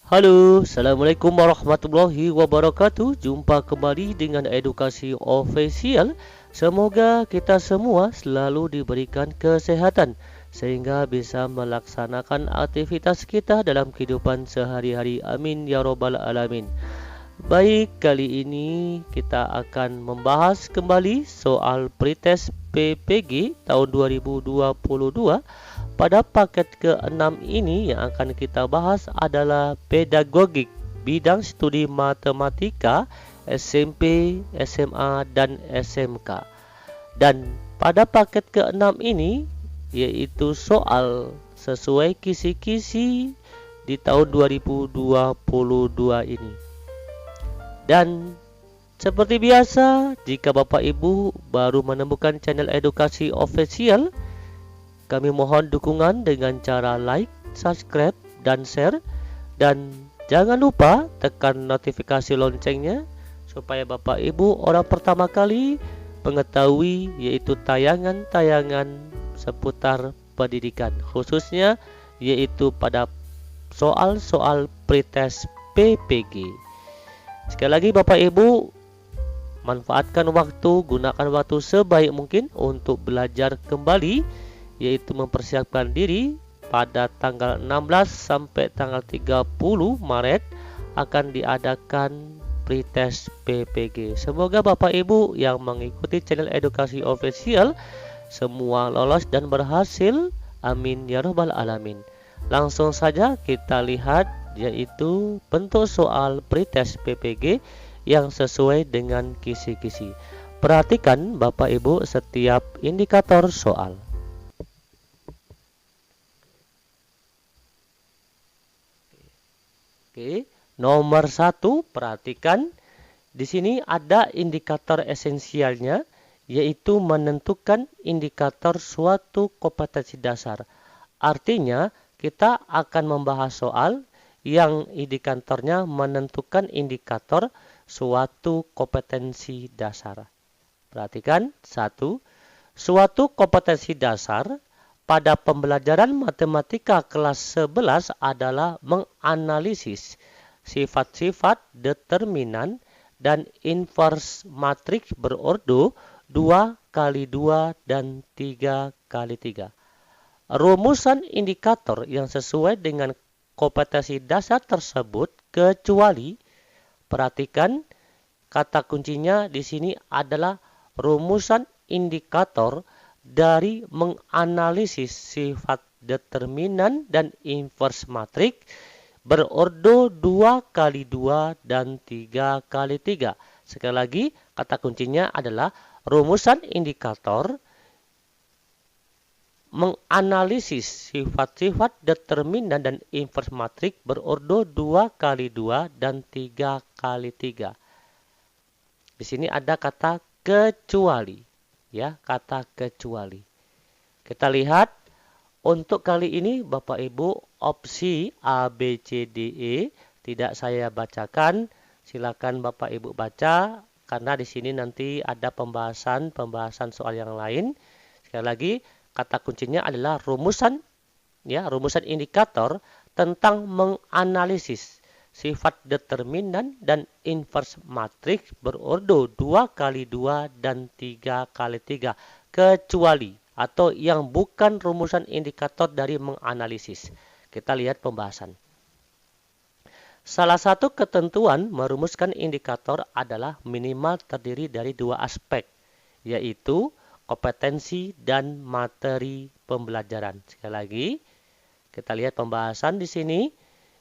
Halo, Assalamualaikum warahmatullahi wabarakatuh. Jumpa kembali dengan edukasi official. Semoga kita semua selalu diberikan kesehatan sehingga bisa melaksanakan aktivitas kita dalam kehidupan sehari-hari. Amin ya robbal alamin. Baik, kali ini kita akan membahas kembali soal pretest PPG tahun 2022. Pada paket ke-6 ini yang akan kita bahas adalah pedagogik bidang studi matematika SMP, SMA, dan SMK. Dan pada paket ke-6 ini yaitu soal sesuai kisi-kisi di tahun 2022 ini. Dan seperti biasa, jika Bapak Ibu baru menemukan channel edukasi official, kami mohon dukungan dengan cara like, subscribe, dan share. Dan jangan lupa tekan notifikasi loncengnya supaya Bapak Ibu orang pertama kali mengetahui yaitu tayangan-tayangan seputar pendidikan, khususnya yaitu pada soal-soal pretest PPG. Sekali lagi Bapak Ibu, manfaatkan waktu, gunakan waktu sebaik mungkin untuk belajar kembali, yaitu mempersiapkan diri. Pada tanggal 16 sampai tanggal 30 Maret akan diadakan pretest PPG. Semoga Bapak Ibu yang mengikuti channel edukasi official semua lolos dan berhasil. Amin ya robbal alamin. Langsung saja kita lihat yaitu bentuk soal pretest PPG yang sesuai dengan kisi-kisi. Perhatikan Bapak Ibu setiap indikator soal. Oke, nomor 1, perhatikan di sini ada indikator esensialnya, yaitu menentukan indikator suatu kompetensi dasar. Artinya, kita akan membahas soal yang indikatornya menentukan indikator suatu kompetensi dasar. Perhatikan, 1. Suatu kompetensi dasar pada pembelajaran matematika kelas 11 adalah menganalisis sifat-sifat determinan dan inverse matriks berordo 2 kali 2 dan 3 kali 3. Rumusan indikator yang sesuai dengan kompetensi dasar tersebut kecuali, perhatikan kata kuncinya di sini adalah rumusan indikator dari menganalisis sifat determinan dan inverse matriks berordo 2 kali 2 dan 3 kali 3. Sekali lagi, kata kuncinya adalah rumusan indikator menganalisis sifat-sifat determinan dan inverse matriks berordo 2 kali 2 dan 3 kali 3. Di sini ada kata kecuali, ya, kata kecuali. Kita lihat untuk kali ini Bapak Ibu opsi A, B, C, D, E tidak saya bacakan. Silakan Bapak Ibu baca karena di sini nanti ada pembahasan soal yang lain. Sekali lagi, kata kuncinya adalah rumusan, ya, rumusan indikator tentang menganalisis sifat determinan dan inverse matriks berordo 2 kali 2 dan 3 kali 3 kecuali atau yang bukan rumusan indikator dari menganalisis. Kita lihat pembahasan. Salah satu ketentuan merumuskan indikator adalah minimal terdiri dari dua aspek, yaitu kompetensi dan materi pembelajaran. Sekali lagi, kita lihat pembahasan di sini,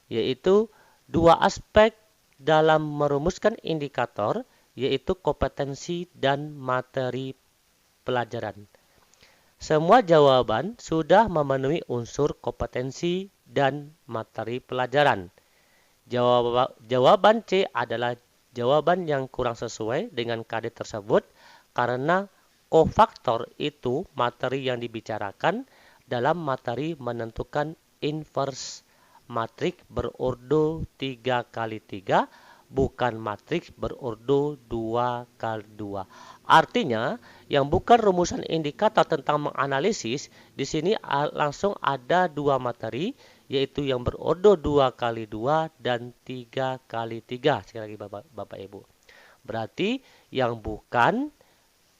yaitu dua aspek dalam merumuskan indikator, yaitu kompetensi dan materi pelajaran. Semua jawaban sudah memenuhi unsur kompetensi dan materi pelajaran. Jawaban C adalah jawaban yang kurang sesuai dengan KD tersebut karena kofaktor itu materi yang dibicarakan dalam materi menentukan inverse matriks berordo 3 kali 3, bukan matriks berordo 2 kali 2. Artinya, yang bukan rumusan indikator tentang menganalisis, di sini langsung ada dua materi, yaitu yang berordo 2 kali 2 dan 3 kali 3. Sekali lagi Bapak Ibu. Berarti yang bukan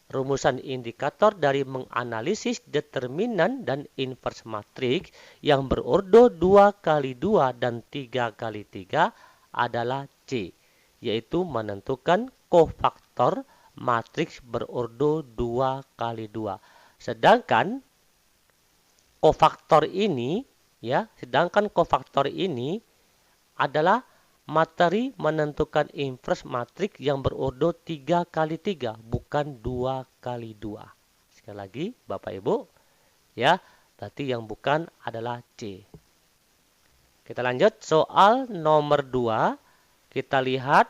rumusan indikator dari menganalisis determinan dan inverse matriks yang berordo 2 kali 2 dan 3 kali 3 adalah C, yaitu menentukan kofaktor matriks berordo 2 kali 2. Sedangkan kofaktor ini adalah materi menentukan inverse matriks yang berordo 3 kali 3, bukan 2 kali 2. Sekali lagi, Bapak Ibu, ya, berarti yang bukan adalah C. Kita lanjut, soal nomor 2. Kita lihat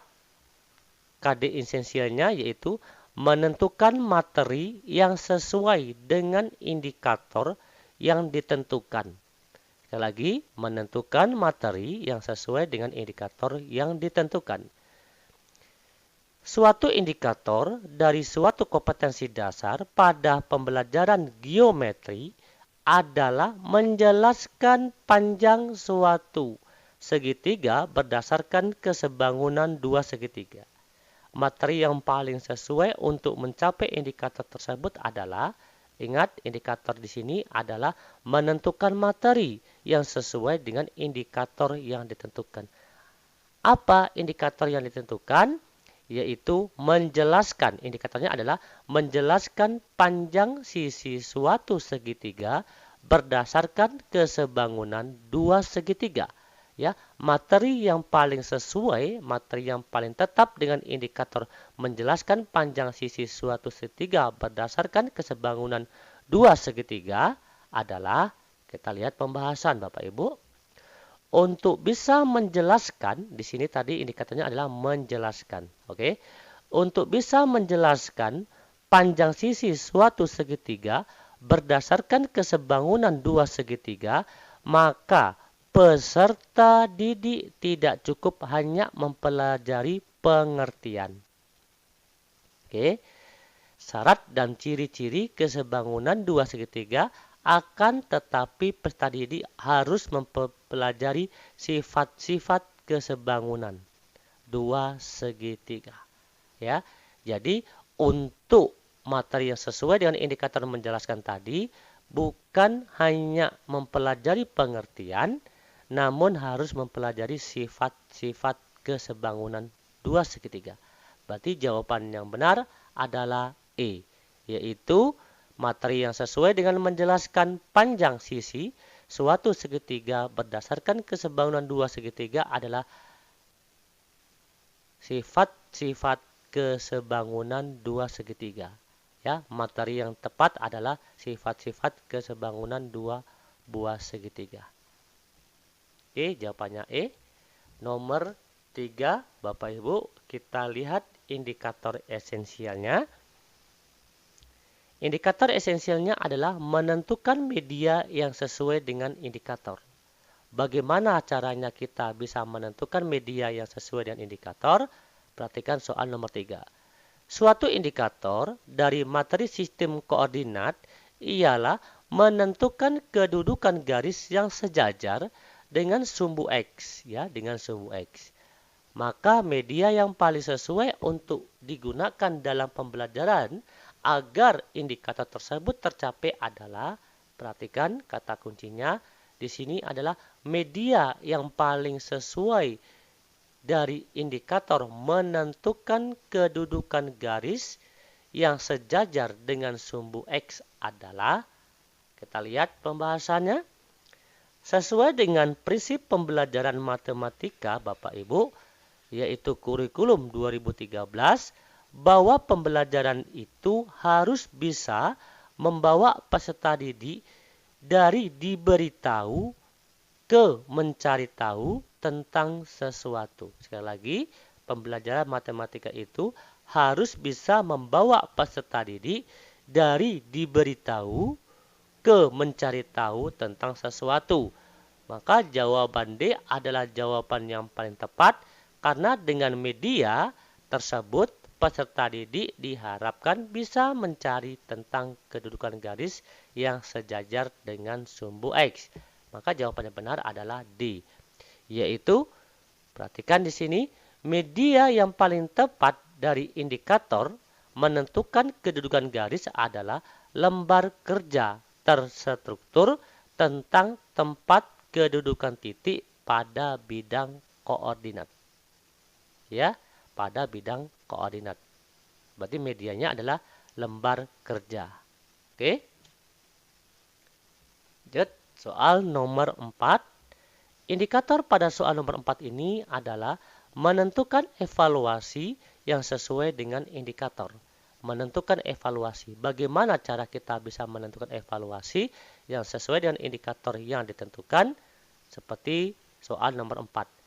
KD esensialnya, yaitu menentukan materi yang sesuai dengan indikator yang ditentukan. Sekali lagi, menentukan materi yang sesuai dengan indikator yang ditentukan. Suatu indikator dari suatu kompetensi dasar pada pembelajaran geometri adalah menjelaskan panjang suatu segitiga berdasarkan kesebangunan dua segitiga. Materi yang paling sesuai untuk mencapai indikator tersebut adalah, ingat, indikator di sini adalah menentukan materi yang sesuai dengan indikator yang ditentukan. Apa indikator yang ditentukan? Yaitu menjelaskan. Indikatornya adalah menjelaskan panjang sisi suatu segitiga berdasarkan kesebangunan dua segitiga. Ya, materi yang paling sesuai, materi yang paling tetap dengan indikator menjelaskan panjang sisi suatu segitiga berdasarkan kesebangunan dua segitiga adalah, kita lihat pembahasan Bapak Ibu. Untuk bisa menjelaskan, di sini tadi indikatornya adalah menjelaskan, oke? Untuk bisa menjelaskan panjang sisi suatu segitiga berdasarkan kesebangunan dua segitiga, maka peserta didik tidak cukup hanya mempelajari pengertian. Oke. Syarat dan ciri-ciri kesebangunan dua segitiga akan tetapi peserta didik harus mempelajari sifat-sifat kesebangunan dua segitiga. Ya. Jadi untuk materi yang sesuai dengan indikator menjelaskan tadi bukan hanya mempelajari pengertian, namun harus mempelajari sifat-sifat kesebangunan dua segitiga. Berarti jawaban yang benar adalah E, yaitu materi yang sesuai dengan menjelaskan panjang sisi suatu segitiga berdasarkan kesebangunan dua segitiga adalah sifat-sifat kesebangunan dua segitiga. Ya, materi yang tepat adalah sifat-sifat kesebangunan dua buah segitiga. Oke, jawabannya E. Nomor 3, Bapak Ibu, kita lihat indikator esensialnya. Indikator esensialnya adalah menentukan media yang sesuai dengan indikator. Bagaimana caranya kita bisa menentukan media yang sesuai dengan indikator? Perhatikan soal nomor 3. Suatu indikator dari materi sistem koordinat ialah menentukan kedudukan garis yang sejajar dengan sumbu X, ya, dengan sumbu X. Maka media yang paling sesuai untuk digunakan dalam pembelajaran agar indikator tersebut tercapai adalah, perhatikan kata kuncinya di sini adalah media yang paling sesuai dari indikator menentukan kedudukan garis yang sejajar dengan sumbu X adalah, kita lihat pembahasannya, sesuai dengan prinsip pembelajaran matematika Bapak Ibu, yaitu kurikulum 2013, bahwa pembelajaran itu harus bisa membawa peserta didik dari diberitahu ke mencari tahu tentang sesuatu. Sekali lagi, pembelajaran matematika itu harus bisa membawa peserta didik dari diberitahu ke mencari tahu tentang sesuatu. Maka jawaban D adalah jawaban yang paling tepat karena dengan media tersebut peserta didik diharapkan bisa mencari tentang kedudukan garis yang sejajar dengan sumbu X. Maka jawaban yang benar adalah D. Yaitu, perhatikan di sini, media yang paling tepat dari indikator menentukan kedudukan garis adalah lembar kerja terstruktur tentang tempat kedudukan titik pada bidang koordinat. Ya, pada bidang koordinat. Berarti medianya adalah lembar kerja. Oke. Lanjut, soal nomor 4. Indikator pada soal nomor 4 ini adalah menentukan evaluasi yang sesuai dengan indikator. Menentukan evaluasi. Bagaimana cara kita bisa menentukan evaluasi yang sesuai dengan indikator yang ditentukan? Seperti soal nomor 4.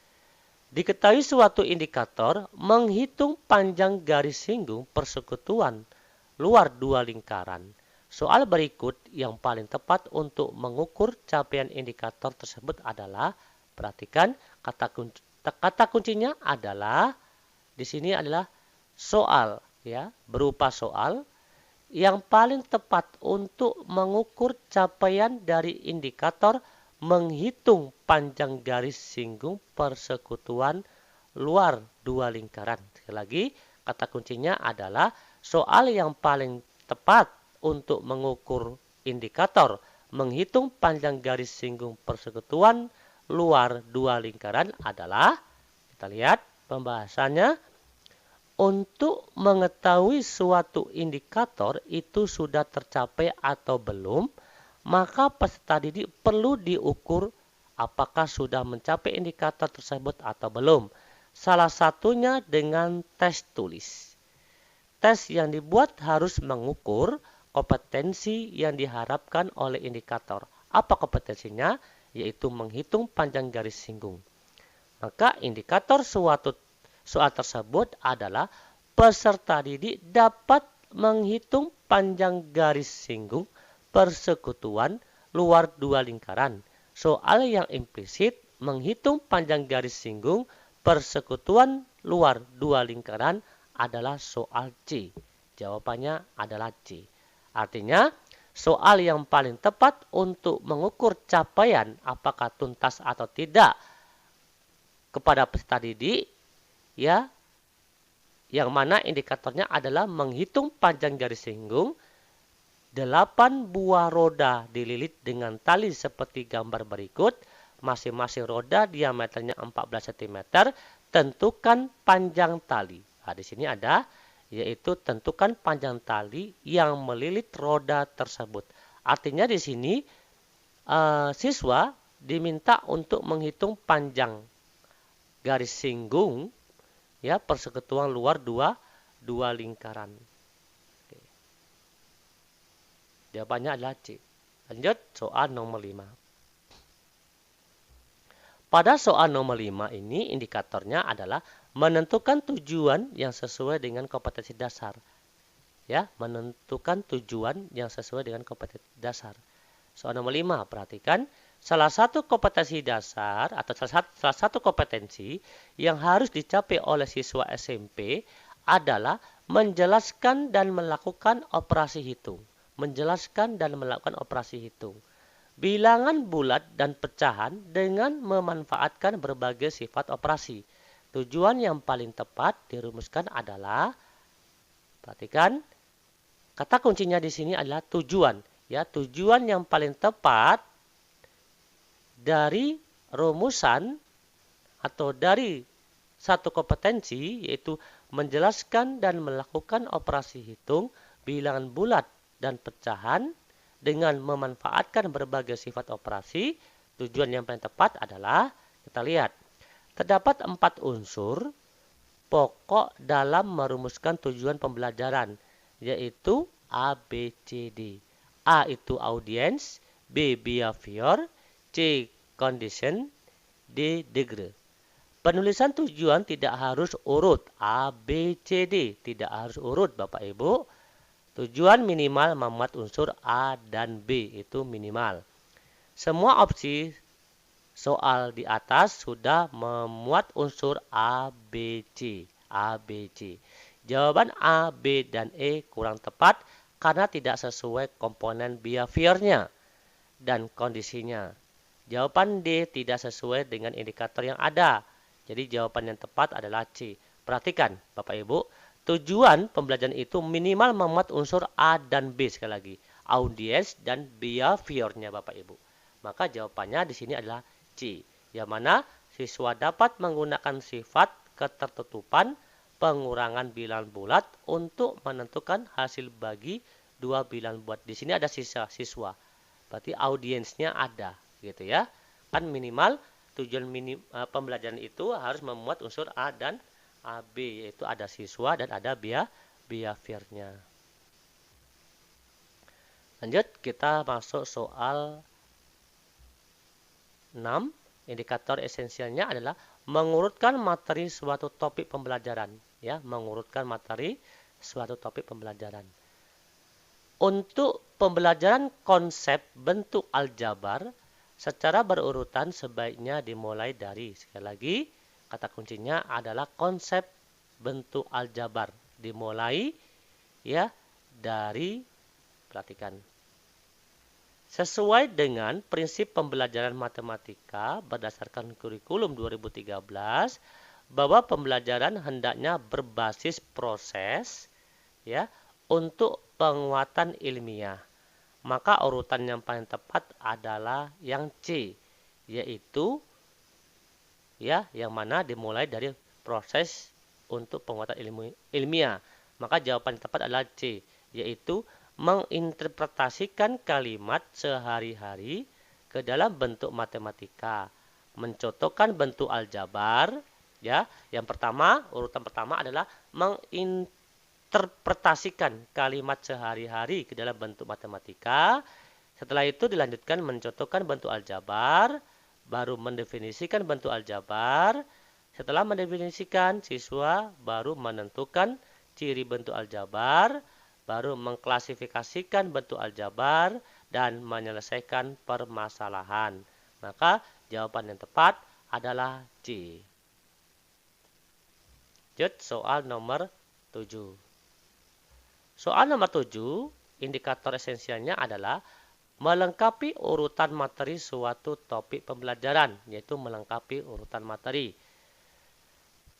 Diketahui suatu indikator menghitung panjang garis singgung persekutuan luar dua lingkaran. Soal berikut yang paling tepat untuk mengukur capaian indikator tersebut adalah, perhatikan kata kuncinya adalah di sini adalah soal, ya, berupa soal yang paling tepat untuk mengukur capaian dari indikator menghitung panjang garis singgung persekutuan luar dua lingkaran. Sekali lagi, kata kuncinya adalah soal yang paling tepat untuk mengukur indikator menghitung panjang garis singgung persekutuan luar dua lingkaran adalah, kita lihat pembahasannya, untuk mengetahui suatu indikator itu sudah tercapai atau belum, maka peserta didik perlu diukur apakah sudah mencapai indikator tersebut atau belum. Salah satunya dengan tes tulis. Tes yang dibuat harus mengukur kompetensi yang diharapkan oleh indikator. Apa kompetensinya? Yaitu menghitung panjang garis singgung. Maka indikator suatu soal tersebut adalah peserta didik dapat menghitung panjang garis singgung persekutuan luar dua lingkaran. Soal yang implisit menghitung panjang garis singgung persekutuan luar dua lingkaran adalah soal C. Jawabannya adalah C. Artinya, soal yang paling tepat untuk mengukur capaian apakah tuntas atau tidak kepada peserta didik, ya, yang mana indikatornya adalah menghitung panjang garis singgung 8 buah roda dililit dengan tali seperti gambar berikut. Masing-masing roda diameternya 14 cm. Tentukan panjang tali. Nah, di sini ada, yaitu tentukan panjang tali yang melilit roda tersebut. Artinya di sini siswa diminta untuk menghitung panjang garis singgung, ya, persekutuan luar dua lingkaran. Jawabannya adalah C. Lanjut, soal nomor 5. Pada soal nomor 5 ini indikatornya adalah menentukan tujuan yang sesuai dengan kompetensi dasar. Ya, menentukan tujuan yang sesuai dengan kompetensi dasar. Soal nomor 5, perhatikan. Salah satu kompetensi dasar atau salah satu kompetensi yang harus dicapai oleh siswa SMP adalah menjelaskan dan melakukan operasi hitung. Menjelaskan dan melakukan operasi hitung. Bilangan bulat dan pecahan dengan memanfaatkan berbagai sifat operasi. Tujuan yang paling tepat dirumuskan adalah, perhatikan, kata kuncinya di sini adalah tujuan. Ya, tujuan yang paling tepat dari rumusan atau dari satu kompetensi, yaitu menjelaskan dan melakukan operasi hitung bilangan bulat dan pecahan dengan memanfaatkan berbagai sifat operasi. Tujuan yang paling tepat adalah, kita lihat, terdapat 4 unsur pokok dalam merumuskan tujuan pembelajaran, yaitu A, B, C, D. A itu audience, B behavior, C condition, D degree. Penulisan tujuan tidak harus urut A, B, C, D. Tidak harus urut, Bapak Ibu. Tujuan minimal memuat unsur A dan B, itu minimal. Semua opsi soal di atas sudah memuat unsur A, B, C. A, B, C. Jawaban A, B, dan E kurang tepat karena tidak sesuai komponen behaviornya dan kondisinya. Jawaban D tidak sesuai dengan indikator yang ada. Jadi jawaban yang tepat adalah C. Perhatikan Bapak Ibu, tujuan pembelajaran itu minimal memuat unsur A dan B sekali lagi. Audience dan behaviornya Bapak Ibu. Maka jawabannya di sini adalah C. Yang mana siswa dapat menggunakan sifat ketertutupan pengurangan bilangan bulat untuk menentukan hasil bagi dua bilangan bulat. Di sini ada siswa. Berarti audiensnya ada, gitu ya. Kan minimal tujuan pembelajaran itu harus memuat unsur A dan AB, yaitu ada siswa dan ada behaviornya. Lanjut, kita masuk soal 6. Indikator esensialnya adalah mengurutkan materi suatu topik pembelajaran. Ya, mengurutkan materi suatu topik pembelajaran. Untuk pembelajaran konsep bentuk aljabar secara berurutan sebaiknya dimulai dari, sekali lagi, kata kuncinya adalah konsep bentuk aljabar. Dimulai ya dari, perhatikan. Sesuai dengan prinsip pembelajaran matematika berdasarkan kurikulum 2013, bahwa pembelajaran hendaknya berbasis proses ya untuk penguatan ilmiah. Maka urutan yang paling tepat adalah yang C, yaitu ya yang mana dimulai dari proses untuk penguatan ilmiah. Maka jawaban yang tepat adalah C, yaitu menginterpretasikan kalimat sehari-hari ke dalam bentuk matematika, mencontohkan bentuk aljabar. Ya, yang pertama, urutan pertama adalah menginterpretasikan kalimat sehari-hari ke dalam bentuk matematika. Setelah itu dilanjutkan mencontohkan bentuk aljabar, baru mendefinisikan bentuk aljabar. Setelah mendefinisikan, siswa baru menentukan ciri bentuk aljabar, baru mengklasifikasikan bentuk aljabar dan menyelesaikan permasalahan. Maka jawaban yang tepat adalah C. Lanjut soal nomor 7. Soal nomor 7, indikator esensialnya adalah melengkapi urutan materi suatu topik pembelajaran, yaitu melengkapi urutan materi.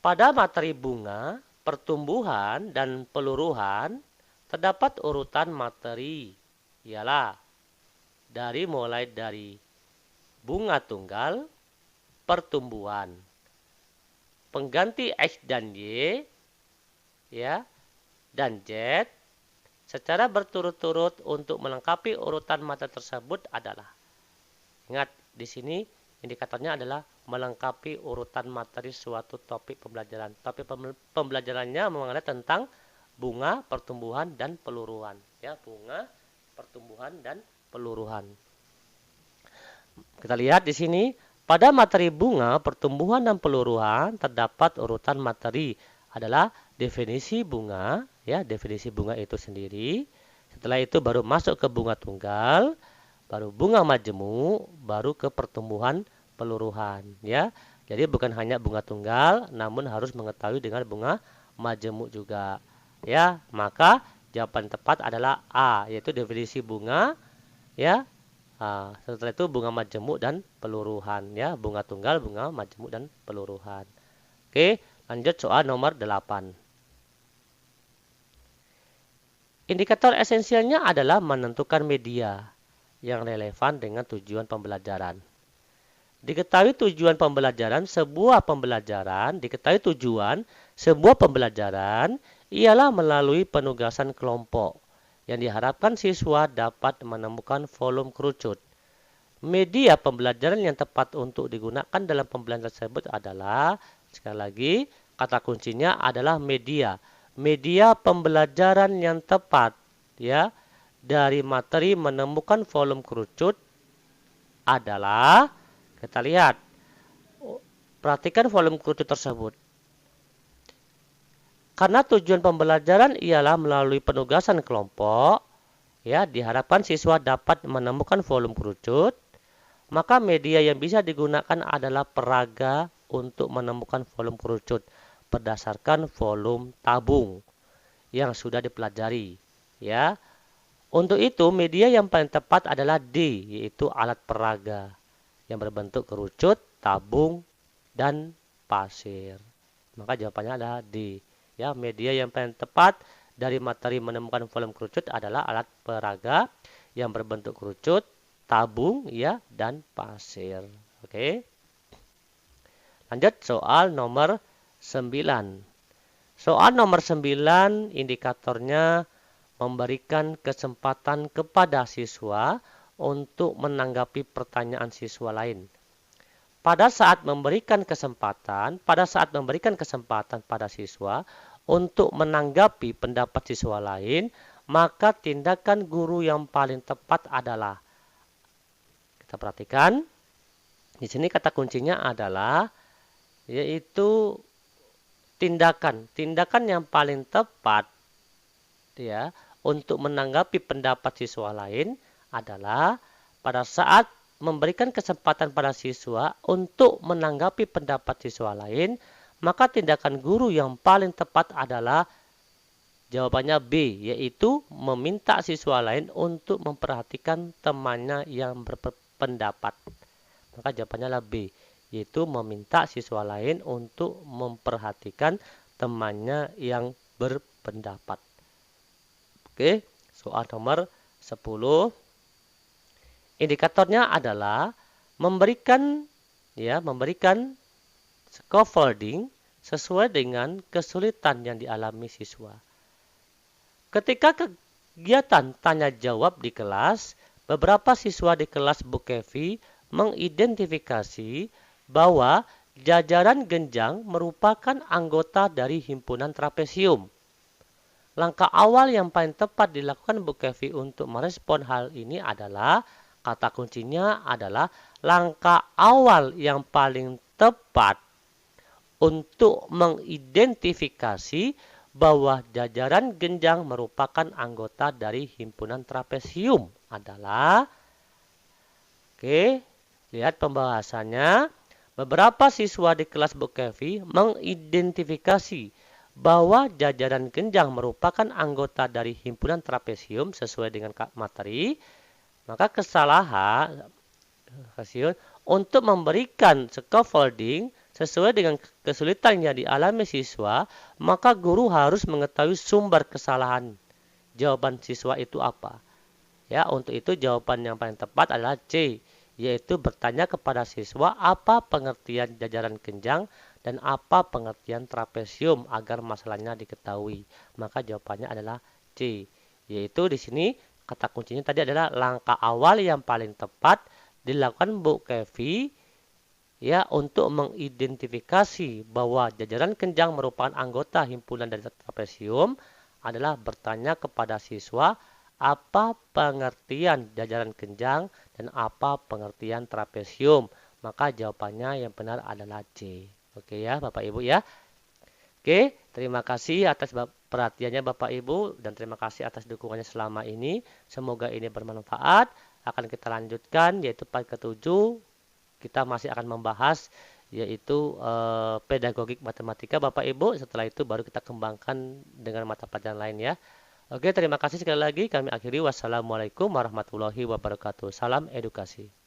Pada materi bunga, pertumbuhan, dan peluruhan, terdapat urutan materi, ialah mulai dari bunga tunggal, pertumbuhan, pengganti X dan Y, ya, dan Z, secara berturut-turut untuk melengkapi urutan materi tersebut adalah, ingat di sini indikatornya adalah melengkapi urutan materi suatu topik pembelajaran. Topik pembelajarannya mengenai tentang bunga, pertumbuhan, dan peluruhan. Ya, bunga, pertumbuhan, dan peluruhan. Kita lihat di sini, pada materi bunga, pertumbuhan, dan peluruhan terdapat urutan materi adalah definisi bunga, ya, definisi bunga itu sendiri. Setelah itu baru masuk ke bunga tunggal, baru bunga majemuk, baru ke pertumbuhan, peluruhan, ya. Jadi bukan hanya bunga tunggal, namun harus mengetahui dengan bunga majemuk juga. Ya, maka jawaban tepat adalah A, yaitu definisi bunga, ya. Setelah itu bunga majemuk dan peluruhan, ya, bunga tunggal, bunga majemuk, dan peluruhan. Oke, lanjut soal nomor 8. Indikator esensialnya adalah menentukan media yang relevan dengan tujuan pembelajaran. Diketahui tujuan pembelajaran sebuah pembelajaran ialah melalui penugasan kelompok yang diharapkan siswa dapat menemukan volume kerucut. Media pembelajaran yang tepat untuk digunakan dalam pembelajaran tersebut adalah, sekali lagi, kata kuncinya adalah media. Media pembelajaran yang tepat, ya, dari materi menemukan volume kerucut adalah, kita lihat, perhatikan volume kerucut tersebut. Karena tujuan pembelajaran ialah melalui penugasan kelompok, ya, diharapkan siswa dapat menemukan volume kerucut, maka media yang bisa digunakan adalah peraga untuk menemukan volume kerucut berdasarkan volume tabung yang sudah dipelajari, ya. Untuk itu, media yang paling tepat adalah D, yaitu alat peraga. yang berbentuk kerucut, tabung, dan pasir. Maka jawabannya adalah D. Ya, media yang paling tepat dari materi menemukan volume kerucut adalah alat peraga yang berbentuk kerucut, tabung, ya, dan pasir. Oke. Lanjut soal nomor 9. Soal nomor 9 indikatornya memberikan kesempatan kepada siswa untuk menanggapi pertanyaan siswa lain. Pada saat memberikan kesempatan pada siswa untuk menanggapi pendapat siswa lain, maka tindakan guru yang paling tepat adalah, kita perhatikan, di sini kata kuncinya adalah yaitu tindakan yang paling tepat ya untuk menanggapi pendapat siswa lain adalah pada saat memberikan kesempatan pada siswa untuk menanggapi pendapat siswa lain, maka tindakan guru yang paling tepat adalah jawabannya B, yaitu meminta siswa lain untuk memperhatikan temannya yang berpendapat. Maka jawabannya adalah B, yaitu meminta siswa lain untuk memperhatikan temannya yang berpendapat. Oke, soal nomor 10. Indikatornya adalah memberikan scaffolding sesuai dengan kesulitan yang dialami siswa. Ketika kegiatan tanya jawab di kelas, beberapa siswa di kelas Bu Kevi mengidentifikasi bahwa jajaran genjang merupakan anggota dari himpunan trapesium. Langkah awal yang paling tepat dilakukan Bu Kevi untuk merespon hal ini adalah, kata kuncinya adalah langkah awal yang paling tepat untuk mengidentifikasi bahwa jajaran genjang merupakan anggota dari himpunan trapesium adalah, lihat pembahasannya. Beberapa siswa di kelas Bu Kevi mengidentifikasi bahwa jajaran genjang merupakan anggota dari himpunan trapesium sesuai dengan materi. Maka kesalahan untuk memberikan scaffolding sesuai dengan kesulitan yang dialami siswa, maka guru harus mengetahui sumber kesalahan. Jawaban siswa itu apa? Ya, untuk itu jawaban yang paling tepat adalah C, yaitu bertanya kepada siswa apa pengertian jajaran genjang dan apa pengertian trapesium agar masalahnya diketahui. Maka jawabannya adalah C, yaitu di sini kata kuncinya tadi adalah langkah awal yang paling tepat dilakukan Bu Kevi ya untuk mengidentifikasi bahwa jajaran genjang merupakan anggota himpunan dari trapesium adalah bertanya kepada siswa apa pengertian jajaran genjang dan apa pengertian trapesium. Maka jawabannya yang benar adalah C. Oke ya Bapak Ibu ya. Oke, terima kasih atas perhatiannya Bapak Ibu dan terima kasih atas dukungannya selama ini. Semoga ini bermanfaat. Akan kita lanjutkan yaitu part ke-7. Kita masih akan membahas yaitu pedagogik matematika Bapak Ibu. Setelah itu baru kita kembangkan dengan mata pelajaran lain ya. Oke, terima kasih sekali lagi. Kami akhiri. Wassalamualaikum warahmatullahi wabarakatuh. Salam edukasi.